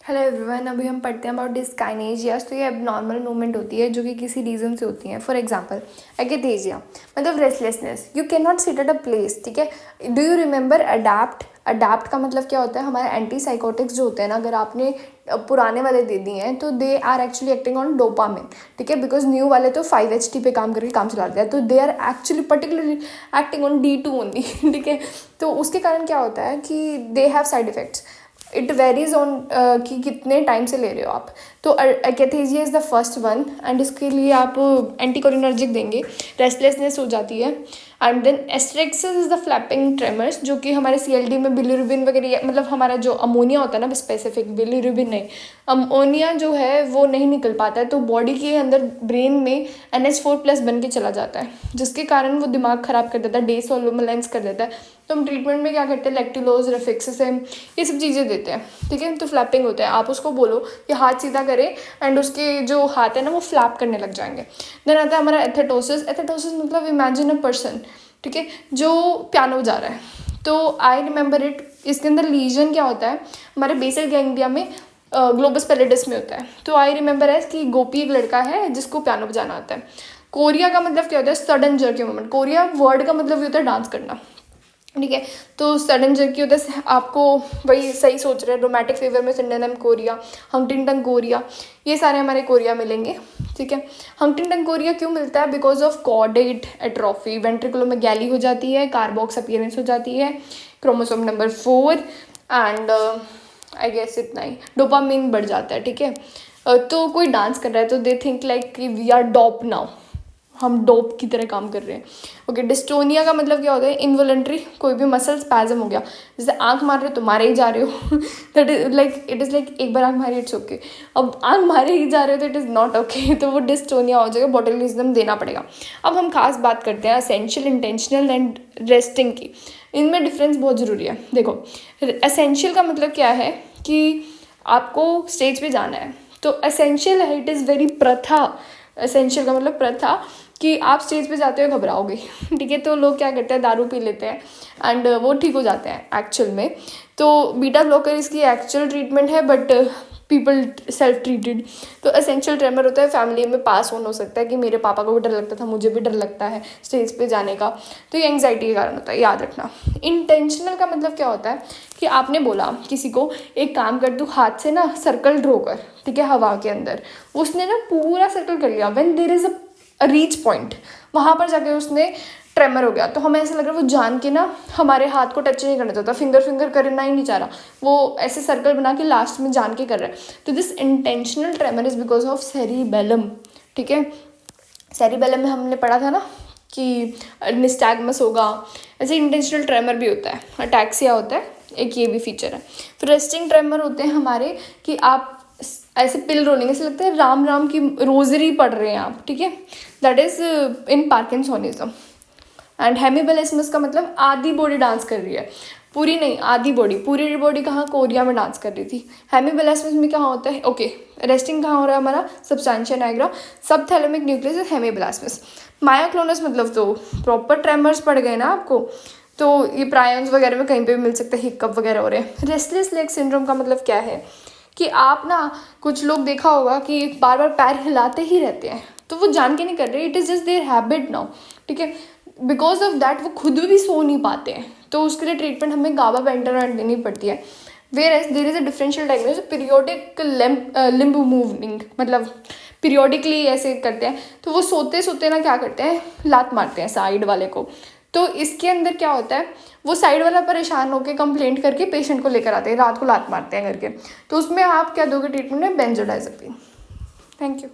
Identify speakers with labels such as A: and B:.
A: Hello everyone, अभी हम पढ़ते हैं अबाउट डिस्काइनेजियास। तो ये एबनॉर्मल मूवमेंट होती है जो कि किसी रीज़न से होती है। फॉर एग्जांपल एकेथेजिया मतलब restlessness, you can not sit at a place. ठीक है, do you remember adapt? Adapt का मतलब क्या होता है? हमारे एंटी साइकोटिक्स जो होते हैं ना, अगर आपने पुराने वाले दे दिए हैं तो they are actually acting on dopamine. ठीक है, बिकॉज न्यू वाले तो 5-HT पे काम करके काम चलाते हैं, तो they are actually particularly acting on D2 only. ठीक है, तो उसके कारण क्या होता है कि they have side effects. It varies on कि कितने टाइम से ले रहे हो आप। तो akathisia is the first one, and इसके लिए आप एंटीकोलिनर्जिक देंगे, रेस्टलेसनेस हो जाती है। And then asterixis is the flapping tremors, जो कि हमारे CLD में बिलीरुबिन वगैरह, मतलब हमारा जो अमोनिया होता है ना, स्पेसिफिक बिलीरुबिन नहीं, अमोनिया जो है वो नहीं निकल पाता है, तो बॉडी के अंदर ब्रेन में NH4+ बन के चला जाता है, जिसके कारण वो दिमाग ख़राब कर देता है, डेसोलुमिनेंस कर देता है। तो हम ट्रीटमेंट में क्या करते हैं? लैक्टिलोज, रेफिक्सिसिन, ये सब चीज़ें देते हैं। ठीक है, तो फ्लैपिंग होता है। आप उसको बोलो कि हाथ सीधा करे एंड उसके जो हाथ है ना वो फ्लैप करने लग जाएंगे। देन आता है हमारा एथेटोसिस। एथेटोसिस मतलब इमेजिन अ पर्सन, ठीक है, जो पियानो बजा रहा है। तो आई रिमेंबर इट, इसके अंदर लीजन क्या होता है? हमारे बेसल गैंग्लिया में, ग्लोबस पैलिडिस में होता है। तो आई रिमेंबर है कि गोपी एक लड़का है जिसको पियानो बजाना आता है। कोरिया का मतलब क्या होता है? Sudden jerky moment. Korea word का मतलब ये होता है डांस करना। ठीक है, तो सडन जर्की होता है। आपको वही सही सोच रहे हैं, रोमैटिक फीवर में सिंड्रोम कोरिया, हंटिंगटन कोरिया, ये सारे हमारे कोरिया मिलेंगे। ठीक है, हंटिंगटन कोरिया क्यों मिलता है? Because of caudate atrophy, ventriculomegaly हो जाती है, कार्बॉक्स अपीयरेंस हो जाती है, chromosome number 4, and I guess इतना ही, डोपामिन बढ़ जाता है। ठीक है, तो कोई डांस कर रहा है तो दे थिंक लाइक कि वी आर डोप नाउ, हम डोप की तरह काम कर रहे हैं। ओके, डिस्टोनिया का मतलब क्या होता है? इनवॉलंटरी, कोई भी मसल स्पैज़म हो गया, जैसे आंख मार रहे हो तो मारे ही जा रहे हो। That is like, it is like एक बार आंख मारी इट्स ओके, अब आंख मारे ही जा रहे हो तो इट इज़ नॉट ओके। तो वो डिस्टोनिया हो जाएगा, बॉटुलिज्म देना पड़ेगा। अब हम खास बात करते हैं एसेंशियल, इंटेंशनल एंड रेस्टिंग की। इनमें डिफरेंस बहुत ज़रूरी है। देखो, एसेंशियल का मतलब क्या है कि आपको स्टेज पे जाना है, तो एसेंशियल है, इट इज़ वेरी प्रथा। एसेंशियल का मतलब प्रथा, कि आप स्टेज पे जाते हो घबराओगे। ठीक है, तो लोग क्या करते हैं? दारू पी लेते हैं एंड वो ठीक हो जाते हैं एक्चुअल में। तो बीटा ब्लॉकर इसकी एक्चुअल ट्रीटमेंट है, बट पीपल सेल्फ ट्रीटेड। तो एसेंशियल ट्रेमर होता है, फैमिली में पास ऑन हो सकता है कि मेरे पापा को भी डर लगता था, मुझे भी डर लगता है स्टेज पे जाने का। तो ये एंग्जाइटी के कारण होता है, याद रखना। इंटेंशनल का मतलब क्या होता है? कि आपने बोला किसी को एक काम कर, तू हाथ से ना सर्कल ड्रॉ कर, ठीक है, हवा के अंदर। उसने ना पूरा सर्कल कर लिया, when there is a reach point, वहाँ पर जाके उसने ट्रेमर हो गया। तो हमें ऐसा लग रहा है वो जान के ना हमारे हाथ को टच नहीं करना चाहता, फिंगर करना ही नहीं चाह रहा, वो ऐसे सर्कल बना के लास्ट में जान के कर रहा है। तो this intentional tremor is because of cerebellum. ठीक है, सेरिबेलम में हमने पढ़ा था ना कि निस्टैगमस होगा, ऐसे इंटेंशनल ट्रेमर भी होता है, अटैक्सिया होता है, एक ये भी फीचर है। फिर रेस्टिंग ट्रेमर होते हैं हमारे कि आप ऐसे पिल रोलिंग, ऐसे लगता है राम राम की रोजरी पढ़ रहे हैं आप। ठीक है, that is in parkinsonism. And hemiballismus का मतलब आधी बॉडी डांस कर रही है, पूरी नहीं, आधी बॉडी। पूरी बॉडी कहाँ? कोरिया में डांस कर रही थी। हेमिबेलिस्मस में कहाँ होता है? ओके, रेस्टिंग कहाँ हो रहा है हमारा? सब्सटेंशिया निग्रा, सब थैलेमिक न्यूक्लियस, हेमिबेलिस्मस। मायोक्लोनस मतलब तो प्रॉपर ट्रेमर्स पड़ गए ना आपको। तो ये प्रायंस वगैरह में कहीं पे भी मिल सकता है, हिक्कअप वगैरह हो रहे हैं। रेस्टलेस लेग सिंड्रोम का मतलब क्या है? कि आप ना, कुछ लोग देखा होगा कि बार बार पैर हिलाते ही रहते हैं, तो वो जान के नहीं कर रहे, it is just there habit now. ठीक है, बिकॉज ऑफ दैट वो खुद भी सो नहीं पाते हैं, तो उसके लिए ट्रीटमेंट हमें गाबापेंटेनॉइड देनी पड़ती है। Where there is a differential diagnosis, periodic limb moving, मतलब पीरियोडिकली ऐसे करते हैं। तो वो सोते सोते ना क्या करते हैं? लात मारते हैं साइड वाले को। तो इसके अंदर क्या होता है? वो साइड वाला परेशान होकर कंप्लेंट करके पेशेंट को लेकर आते हैं, रात को लात मारते हैं करके। तो उसमें आप क्या दोगे ट्रीटमेंट में? बेंजोडाइजेपिन। Thank you.